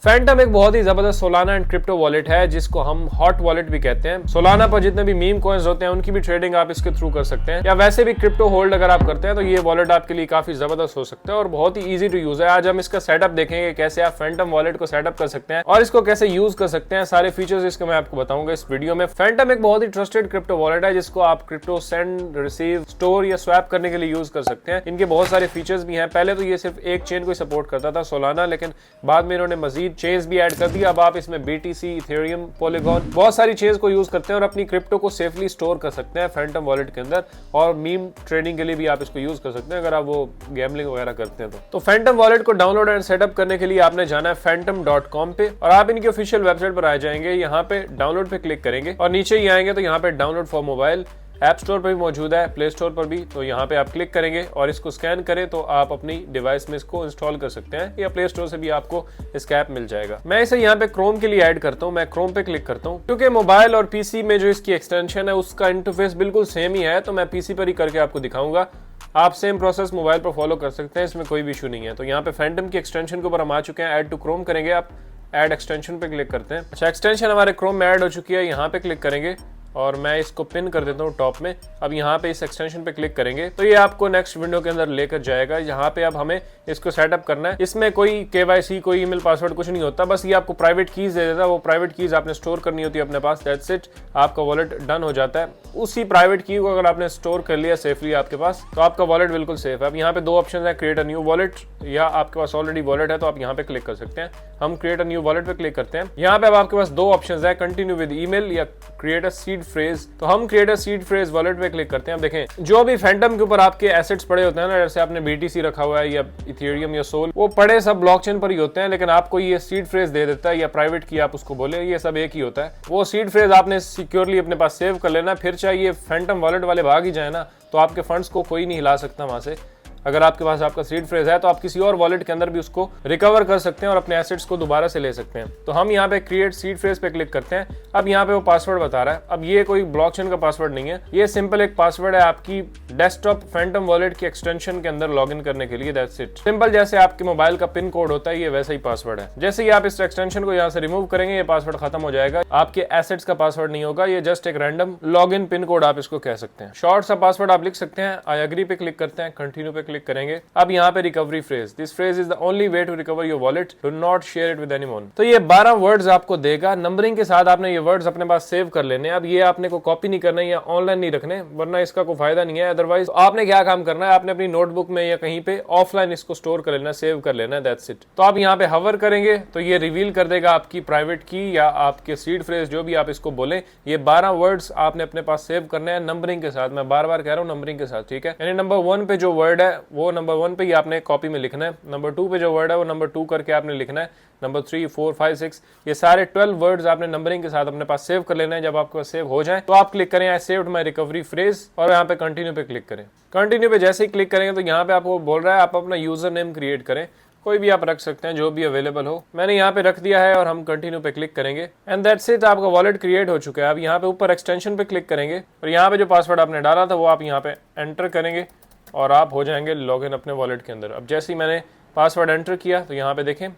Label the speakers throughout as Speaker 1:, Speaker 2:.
Speaker 1: Phantom एक बहुत ही जबरदस्त सोलाना एंड क्रिप्टो वॉलेट है जिसको हम हॉट वॉलेट भी कहते हैं। सोलाना पर जितने भी मीम कॉइन्स होते हैं उनकी भी ट्रेडिंग आप इसके थ्रू कर सकते हैं, या वैसे भी क्रिप्टो होल्ड अगर आप करते हैं तो ये वॉलेट आपके लिए काफी जबरदस्त हो सकता है और बहुत ही इजी टू यूज है। आज हम इसका सेटअप देखेंगे, कैसे आप फैंटम वॉलेट को सेटअप कर सकते हैं और इसको कैसे यूज कर सकते हैं। सारे फीचर्स इसके मैं आपको बताऊंगा इस वीडियो में। फैंटम एक बहुत ही ट्रस्टेड क्रिप्टो वॉलेट है जिसको आप क्रिप्टो सेंड, रिसीव, स्टोर या स्वैप करने के लिए यूज कर सकते हैं। इनके बहुत सारे फीचर्स भी हैं। पहले तो ये सिर्फ एक चेन को सपोर्ट करता था, सोलाना, लेकिन बाद में इन्होंने मजीद चेन्स भी ऐड कर दिया। अब आप इसमें BTC, इथेरियम, पॉलीगॉन, बहुत सारी चेन्स को यूज करते हैं और अपनी क्रिप्टो को सेफली स्टोर कर सकते हैं फैंटम वॉलेट के अंदर। और मीम ट्रेडिंग के लिए भी आप इसको यूज कर सकते हैं अगर आप वो गैम्बलिंग वगैरह करते हैं तो फैंटम वॉलेट को डाउनलोड एंड सेटअप करने के लिए आपने जाना है phantom.com पे और आप इनकी ऑफिशियल वेबसाइट पर आ जाएंगे। यहाँ पे डाउनलोड पे क्लिक करेंगे और नीचे ही आएंगे तो यहाँ पे download for mobile app store पर भी मौजूद है, प्ले स्टोर पर भी। तो यहाँ पे आप क्लिक करेंगे और इसको स्कैन करें तो आप अपनी डिवाइस में इसको इंस्टॉल कर सकते हैं, या प्ले स्टोर से भी आपको इसका ऐप मिल जाएगा। मैं इसे यहाँ पे क्रोम के लिए ऐड करता हूँ। मैं क्रोम पे क्लिक करता हूँ क्योंकि मोबाइल और पीसी में जो इसकी एक्सटेंशन है उसका इंटरफेस बिल्कुल सेम ही है, तो मैं पीसी पर ही करके आपको दिखाऊंगा। आप सेम प्रोसेस मोबाइल पर फॉलो कर सकते हैं, इसमें कोई भी इशू नहीं है। तो यहाँ पे फैंटम की एक्सटेंशन के ऊपर हम आ चुके हैं। ऐड टू क्रोम करेंगे, आप ऐड एक्सटेंशन पे क्लिक करते हैं। अच्छा, एक्सटेंशन हमारे क्रोम में ऐड हो चुकी है। यहाँ पे क्लिक करेंगे और मैं इसको पिन कर देता हूँ टॉप में। अब यहाँ पे इस एक्सटेंशन पे क्लिक करेंगे तो ये आपको नेक्स्ट विंडो के अंदर लेकर जाएगा। यहाँ पे अब हमें इसको सेटअप करना है। इसमें कोई KYC, कोई ईमेल, पासवर्ड कुछ नहीं होता, बस ये आपको प्राइवेट कीज दे देता है। वो प्राइवेट कीज आपने स्टोर करनी होती है अपने पास, दैट्स इट। आपका वॉलेट डन हो जाता है। उसी प्राइवेट की को अगर आपने स्टोर कर लिया सेफली आपके पास तो आपका वॉलेट बिल्कुल सेफ है। अब यहाँ पे दो ऑप्शन है, क्रिएट अ न्यू वॉलेट, या आपके पास ऑलरेडी वॉलेट है तो आप यहाँ पे क्लिक कर सकते हैं। हम क्रिएट अ न्यू वॉलेट पे क्लिक करते हैं। यहाँ पे अब आपके पास दो ऑप्शंस है, कंटिन्यू विद ईमेल या क्रिएट अ सीड फ्रेज। तो हम create a seed phrase wallet पे क्लिक करते हैं। अब देखें, जो भी फैंटम के ऊपर आपके एसेट्स पड़े होते हैं ना, जैसे आपने BTC रखा हुआ है या इथेरियम या सोल, वो पड़े सब ब्लॉकचेन पर ही होते हैं, लेकिन आपको ये सीड फ्रेज दे देता है या प्राइवेट की आप उसको बोले, ये सब एक ही होता है। वो सीड फ्रेज आपने सिक्योरली अपने पास सेव कर लेना। फिर चाहे ये फैंटम वॉलेट वाले भाग ही जाए ना, तो आपके फंड्स को कोई नहीं हिला सकता वहां से। अगर आपके पास आपका सीड फ्रेज है तो आप किसी और वॉलेट के अंदर भी उसको रिकवर कर सकते हैं और अपने एसेट्स को दोबारा से ले सकते हैं। तो हम यहाँ पे क्रिएट सीड फ्रेज पे क्लिक करते हैं। अब यहाँ पे वो पासवर्ड बता रहा है। अब ये कोई ब्लॉकचेन का पासवर्ड नहीं है, ये सिंपल एक पासवर्ड है आपकी डेस्कटॉप फैंटम वॉलेट की एक्सटेंशन के अंदर लॉगिन करने के लिए, दैट्स इट। सिंपल जैसे आपके मोबाइल का पिन कोड होता है, ये वैसा ही पासवर्ड है। जैसे ही आप इस एक्सटेंशन को यहाँ से रिमूव करेंगे, ये पासवर्ड खत्म हो जाएगा। आपके एसेट्स का पासवर्ड नहीं होगा, ये जस्ट एक रैंडम लॉगिन पिन कोड आप इसको कह सकते हैं। शॉर्ट सा पासवर्ड आप लिख सकते हैं। आई एग्री पे क्लिक करते हैं, कंटिन्यू पे क्लिक करेंगे। अब यहाँ पे recovery phrase, this phrase is the only way to recover your wallet, do not share it with anyone. तो ये 12 वर्ड्स आपको देगा, नंबरिंग के साथ आपने ये वर्ड्स अपने पास सेव कर लेने। अब ये आपने को कॉपी नहीं करना या ऑनलाइन नहीं रखने, वरना इसका कोई फायदा नहीं है। अदरवाइज आपने क्या काम करना है, आपने अपनी नोटबुक में या कहीं पे ऑफलाइन इसको स्टोर कर लेना, सेव कर लेना, दैट्स इट। तो आप यहाँ पे हवर करेंगे तो ये रिवील कर देगा आपकी प्राइवेट की या आपके सीड फ्रेज, जो भी आप इसको बोले। ये 12 वर्ड्स आपने अपने पास सेव करने हैं नंबरिंग के साथ। मैं बार बार कह रहा हूँ नंबरिंग के साथ, ठीक है। यानी नंबर 1 पे जो वर्ड है वो नंबर 1 पे ही आपने कॉपी में लिखना है। नंबर 2 पे जो वर्ड है वो नंबर 2 करके आपने लिखना है। नंबर 3, 4, 5, 6, ये सारे 12 वर्ड्स आपने नंबरिंग के साथ अपने पास सेव कर लेना है। जब आपके पास सेव हो जाए तो आप क्लिक करें I saved my recovery phrase और यहाँ पे कंटिन्यू पे क्लिक करें। कंटिन्यू पे जैसे ही क्लिक करेंगे तो यहाँ पे आपको बोल रहा है आप अपना यूजर नेम क्रिएट करें, कोई भी आप रख सकते हैं जो भी अवेलेबल हो। मैंने यहाँ पे रख दिया है और हम कंटिन्यू पे क्लिक करेंगे एंड दैट्स इट। आपका वॉलेट क्रिएट हो चुका है। अब यहाँ पे ऊपर एक्सटेंशन पे क्लिक करेंगे और यहाँ पे जो पासवर्ड आपने डाला था वो आप यहाँ पे एंटर करेंगे और आप हो जाएंगे लॉगिन अपने वॉलेट के अंदर। अब जैसे ही मैंने पासवर्ड एंटर किया तो यहाँ पे देखें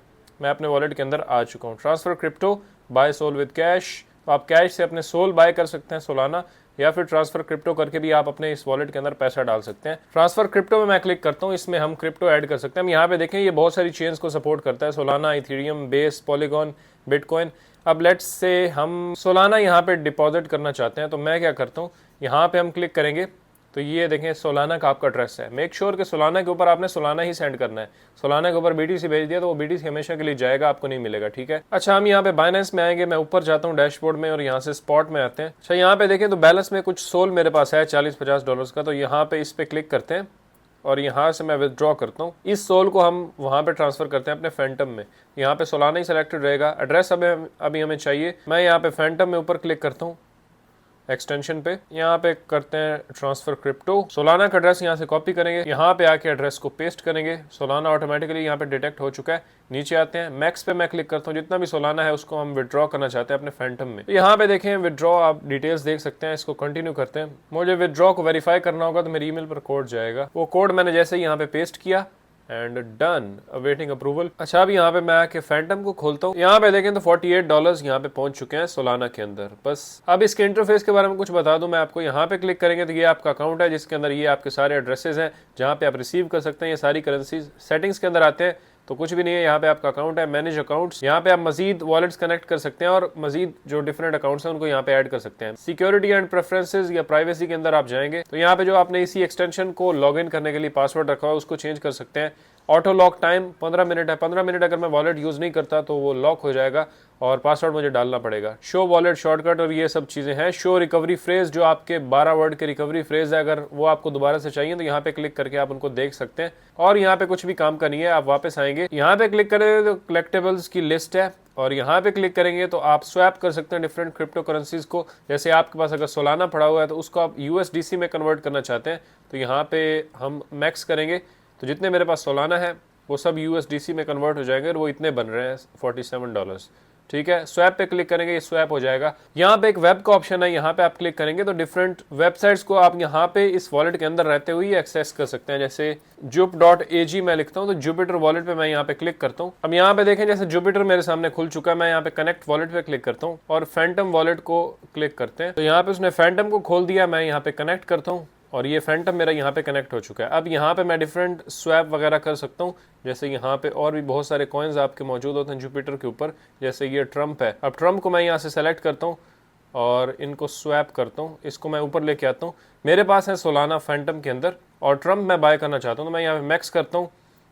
Speaker 1: मैं अपने वॉलेट के अंदर आ चुका हूँ। Transfer crypto, buy sell with cash, तो आप कैश से अपने सोल बाय कर सकते हैं सोलाना, या फिर ट्रांसफर क्रिप्टो करके भी आप अपने इस वॉलेट के अंदर पैसा डाल सकते हैं। ट्रांसफर क्रिप्टो में मैं क्लिक करता हूँ, इसमें हम क्रिप्टो ऐड कर सकते हैं। यहाँ पे देखें ये बहुत सारी चेन्स को सपोर्ट करता है, Solana, Ethereum, base, polygon, bitcoin. अब लेट्स से हम सोलाना यहाँ पे डिपॉजिट करना चाहते हैं तो मैं क्या करता हूँ, यहाँ पे हम क्लिक करेंगे तो ये देखें सोलाना का आपका एड्रेस है। मेक श्योर कि सोलाना के ऊपर आपने सोलाना ही सेंड करना है। सोलाना के ऊपर BTC भेज दिया तो वो BTC हमेशा के लिए जाएगा, आपको नहीं मिलेगा, ठीक है। अच्छा, हम यहाँ पे बाइनेंस में आएंगे। मैं ऊपर जाता हूँ डैशबोर्ड में और यहाँ से स्पॉट में आते हैं। अच्छा, यहाँ पे देखें तो बैलेंस में कुछ सोल मेरे पास है $40-50 का, तो यहाँ पे इस पे क्लिक करते हैं और यहाँ से मैं विदड्रॉ करता हूँ। इस सोल को हम वहाँ पे ट्रांसफर करते हैं अपने फैंटम में। यहाँ पे सोलाना ही सिलेक्टेड रहेगा। एड्रेस अभी हमें चाहिए। मैं यहाँ पे फैंटम में ऊपर क्लिक करता हूँ एक्सटेंशन पे, यहाँ पे करते हैं ट्रांसफर क्रिप्टो। सोलाना का एड्रेस यहाँ से कॉपी करेंगे, यहाँ पे आके एड्रेस को पेस्ट करेंगे। सोलाना ऑटोमेटिकली यहाँ पे डिटेक्ट हो चुका है। नीचे आते हैं, मैक्स पे मैं क्लिक करता हूँ। जितना भी सोलाना है उसको हम विड्रॉ करना चाहते हैं अपने फैंटम में। तो यहाँ पे देखें विड्रॉ, आप डिटेल्स देख सकते हैं। इसको कंटिन्यू करते हैं। मुझे विड्रॉ को वेरीफाई करना होगा तो मेरी ईमेल पर कोड जाएगा। वो कोड मैंने जैसे ही यहाँ पे पेस्ट किया एंड डन, अवेटिंग अप्रूवल। अच्छा, अब यहाँ पे मैं आके फैंटम को खोलता हूँ। यहाँ पे देखें तो $48 यहाँ पे पहुंच चुके हैं सोलाना के अंदर। बस अब इसके इंटरफेस के बारे में कुछ बता दूं मैं आपको। यहाँ पे क्लिक करेंगे तो ये आपका अकाउंट है जिसके अंदर ये आपके सारे एड्रेसेस हैं जहाँ पे आप रिसीव कर सकते हैं ये सारी करेंसीज। सेटिंग्स के अंदर आते हैं तो कुछ भी नहीं है, यहाँ पे आपका अकाउंट है, मैनेज अकाउंट्स। यहाँ पे आप मजीद वॉलेट्स कनेक्ट कर सकते हैं और मजीद जो डिफरेंट अकाउंट्स हैं उनको यहाँ पे ऐड कर सकते हैं। सिक्योरिटी एंड प्रेफरेंसेस या प्राइवेसी के अंदर आप जाएंगे तो यहाँ पे जो आपने इसी एक्सटेंशन को लॉग इन करने के लिए पासवर्ड रखा हुआ है उसको चेंज कर सकते हैं। ऑटो लॉक टाइम 15 मिनट है, 15 मिनट अगर मैं वॉलेट यूज नहीं करता तो वो लॉक हो जाएगा और पासवर्ड मुझे डालना पड़ेगा। शो वॉलेट शॉर्टकट और ये सब चीजें हैं। शो रिकवरी फ्रेज, जो आपके 12 वर्ड के रिकवरी फ्रेज है, अगर वो आपको दोबारा से चाहिए तो यहाँ पे क्लिक करके आप उनको देख सकते हैं। और यहाँ पे कुछ भी काम का नहीं है, आप वापस आएंगे, यहाँ पे क्लिक करेंगे तो कलेक्टेबल्स की लिस्ट है और यहाँ पे क्लिक करेंगे तो आप स्वैप कर सकते हैं डिफरेंट क्रिप्टो करेंसीज को। जैसे आपके पास अगर सोलाना पड़ा हुआ है तो उसको आप USDC में कन्वर्ट करना चाहते हैं तो यहाँ पे हम मैक्स करेंगे तो जितने मेरे पास सोलाना है वो सब USDC में कन्वर्ट हो जाएंगे और वो इतने बन रहे हैं $47। ठीक है, स्वैप पे क्लिक करेंगे, ये स्वैप हो जाएगा। यहाँ पे एक वेब का ऑप्शन है, यहाँ पे आप क्लिक करेंगे तो डिफरेंट वेबसाइट्स को आप यहाँ पे इस वॉलेट के अंदर रहते हुए एक्सेस कर सकते हैं। जैसे jup.ag मैं लिखता हूँ तो जुपिटर वॉलेट पे मैं यहाँ पे क्लिक करता हूँ। अब यहाँ पे देखें जैसे जुपिटर मेरे सामने खुल चुका है, मैं यहाँ पे कनेक्ट वॉलेट पे क्लिक करता हूँ और फैंटम वॉलेट को क्लिक करते हैं तो यहाँ पे उसने फैंटम को खोल दिया। मैं यहाँ पे कनेक्ट करता हूँ और ये फैंटम मेरा यहाँ पे कनेक्ट हो चुका है। अब यहाँ पे मैं डिफरेंट स्वैप वगैरह कर सकता हूँ। जैसे यहाँ पे और भी बहुत सारे कॉइन्स आपके मौजूद होते हैं जुपिटर के ऊपर, जैसे ये ट्रम्प है। अब ट्रम्प को मैं यहाँ से सेलेक्ट करता हूँ और इनको स्वैप करता हूँ, इसको मैं ऊपर लेके आता हूँ। मेरे पास है सोलाना फैंटम के अंदर और ट्रम्प मैं बाय करना चाहता हूँ तो मैं यहाँ पे मैक्स करता हूँ।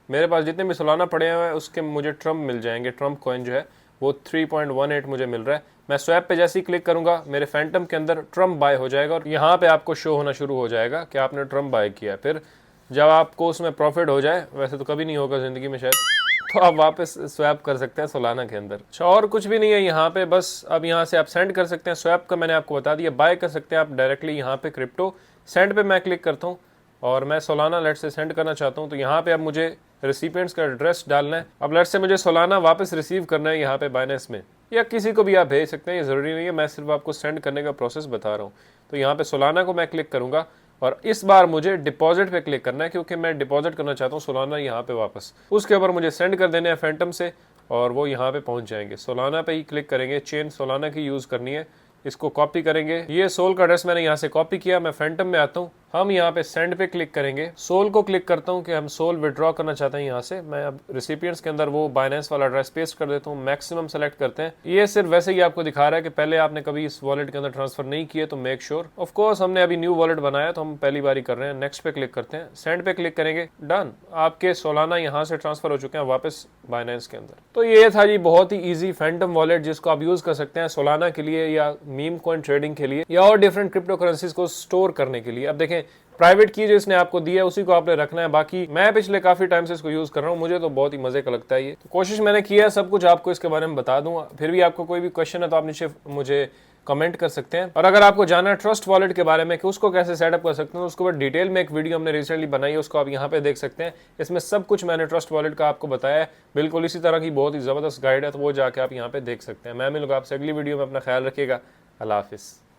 Speaker 1: मेरे पास जितने भी सोलाना पड़े हुए हैं उसके मुझे ट्रम्प मिल जाएंगे। ट्रम्प कॉइन जो है वो 3.18 मुझे मिल रहा है। मैं स्वैप पे जैसे ही क्लिक करूंगा मेरे फैंटम के अंदर ट्रम्प बाय हो जाएगा और यहाँ पे आपको शो होना शुरू हो जाएगा कि आपने ट्रम्प बाय किया। फिर जब आपको उसमें प्रॉफिट हो जाए, वैसे तो कभी नहीं होगा जिंदगी में शायद, तो आप वापस स्वैप कर सकते हैं सोलाना के अंदर। अच्छा, और कुछ भी नहीं है यहाँ पे, बस अब यहाँ से आप सेंड कर सकते हैं। स्वैप का मैंने आपको बता दिया, बाय कर सकते हैं आप डायरेक्टली यहाँ पे क्रिप्टो। सेंड पे मैं क्लिक करता हूँ और मैं सोलाना लेट से सेंड करना चाहता हूँ तो यहाँ पे अब मुझे रिसिपिएंट्स का एड्रेस डालना है। अब लेट से मुझे सोलाना वापस रिसीव करना है यहाँ पे बाइनेंस में, या किसी को भी आप भेज सकते हैं, ये ज़रूरी नहीं है, मैं सिर्फ आपको सेंड करने का प्रोसेस बता रहा हूँ। तो यहाँ पे सोलाना को मैं क्लिक करूँगा और इस बार मुझे डिपॉजिट पे क्लिक करना है क्योंकि मैं डिपॉजिट करना चाहता हूँ सोलाना यहाँ पे वापस। उसके ऊपर मुझे सेंड कर देने हैं फैंटम से और वो यहाँ पे पहुँच जाएंगे। सोलाना पे ही क्लिक करेंगे, चेन सोलाना की यूज़ करनी है, इसको कॉपी करेंगे। ये सोल का एड्रेस मैंने यहाँ से कॉपी किया। मैं फैंटम में आता हूँ, हम यहाँ पे सेंड पे क्लिक करेंगे, सोल को क्लिक करता हूँ कि हम सोल विड्रॉ करना चाहते हैं यहाँ से। मैं अब रिसिपिएंट्स के अंदर वो बाइनेंस वाला एड्रेस पेस्ट कर देता हूँ, मैक्सिमम सेलेक्ट करते हैं। ये सिर्फ वैसे ही आपको दिखा रहा है कि पहले आपने कभी इस वॉलेट के अंदर ट्रांसफर नहीं किए तो मेक श्योर। ऑफ कोर्स हमने अभी न्यू वॉलेट बनाया तो हम पहली बार ही कर रहे हैं। नेक्स्ट पे क्लिक करते हैं, सेंड पे क्लिक करेंगे, डन, आपके सोलाना यहाँ से ट्रांसफर हो चुके हैं वापस बाइनेंस के अंदर। तो ये था जी बहुत ही ईजी फैंटम वॉलेट जिसको आप यूज कर सकते हैं सोलाना के लिए या मीम कॉइन ट्रेडिंग के लिए या और डिफरेंट क्रिप्टो करेंसीज को स्टोर करने के लिए। अब देखें प्राइवेट की जो इसने आपको दी है उसी को आपने रखना है। बाकी मैं पिछले काफी टाइम से इसको यूज कर रहा हूँ, मुझे तो बहुत ही मजे का लगता है ये। तो कोशिश मैंने किया है सब कुछ आपको इसके बारे में बता दूं। फिर भी आपको कोई भी क्वेश्चन है तो आप नीचे मुझे कमेंट कर सकते हैं। और अगर आपको जाना है ट्रस्ट वॉलेट के बारे में कि उसको कैसे सेटअप कर सकते हैं तो उसके ऊपर डिटेल में एक वीडियो हमने रिसेंटली बनाई है, उसको आप यहाँ पे देख सकते हैं। इसमें सब कुछ मैंने ट्रस्ट वॉलेट का आपको बताया है, बिल्कुल इसी तरह की बहुत ही जबरदस्त गाइड है, तो वो जाके आप यहाँ पे देख सकते हैं। मैं मिलूंगा आपसे अगली वीडियो में, अपना ख्याल रखिएगा, अल्लाह हाफिज़।